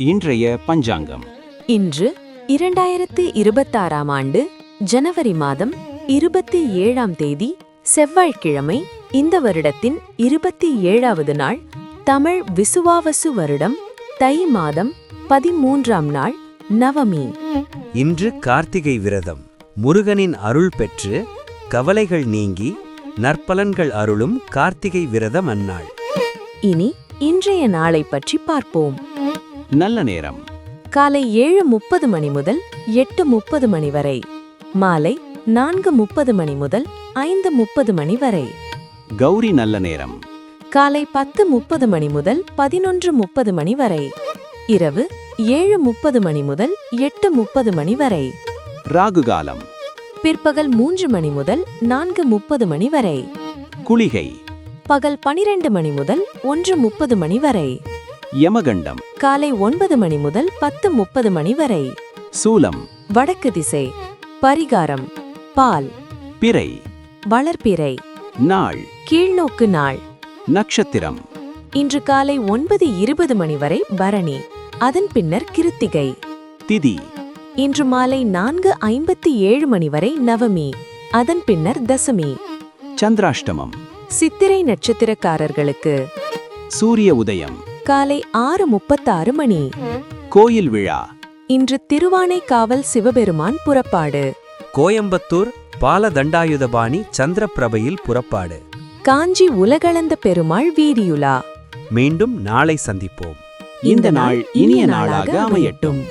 இன்றைய பஞ்சாங்கம். இன்று 2026ஆம் ஆண்டு ஜனவரி மாதம் 27ஆம் தேதி செவ்வாய்க்கிழமை. இந்த வருடத்தின் 27வது நாள். தமிழ் விசுவாவசு வருடம் தை மாதம் 13ஆம் நாள் நவமி. இன்று கார்த்திகை விரதம். முருகனின் அருள் பெற்று கவலைகள் நீங்கி நற்பலன்கள் அருளும் கார்த்திகை விரதம் அந்நாள். இனி இன்றைய நாளை பற்றி பார்ப்போம். நல்ல நேரம் காலை 7:30 மணி முதல் 8:30 மணி வரை. மாலை 4:30 மணி முதல் 5:30 மணி வரை. கௌரி நல்ல நேரம் காலை 10:30 மணி முதல் 11:30 மணி வரை. இரவு 7:30 மணி முதல் 8:30 மணி வரை. ராகுகாலம் பிற்பகல் 3 மணி முதல் 4:30 மணி வரை. குளிகை பகல் 12 மணி முதல் 1:30 மணி வரை. யமகண்டம் காலை 9 மணி முதல் 10:30 மணி வரை. சூலம் வடக்கு திசை. பரிகாரம் பால். பிறை வளர்பிறை. நாள் கீழ்நோக்கு நாள். நட்சத்திரம் இன்று காலை 9:20 மணி வரை பரணி. அதன் பின்னர் கிருத்திகை. திதி இன்று மாலை 4:57 மணி வரை நவமி. அதன் பின்னர் தசமி. சந்திராஷ்டமம் சித்திரை நட்சத்திரக்காரர்களுக்கு சூரிய உதயம் காலை 6:36 மணி. கோயில் விழா இன்று திருவானைக்காவல் சிவபெருமான் புறப்பாடு. கோயம்புத்தூர் பாலதண்டாயுதபாணி சந்திரபிரபையில் புறப்பாடு. காஞ்சி உலகளந்த பெருமாள் வீதியுலா. மீண்டும் நாளை சந்திப்போம். இந்த நாள் இனிய நாளாக அமையட்டும்.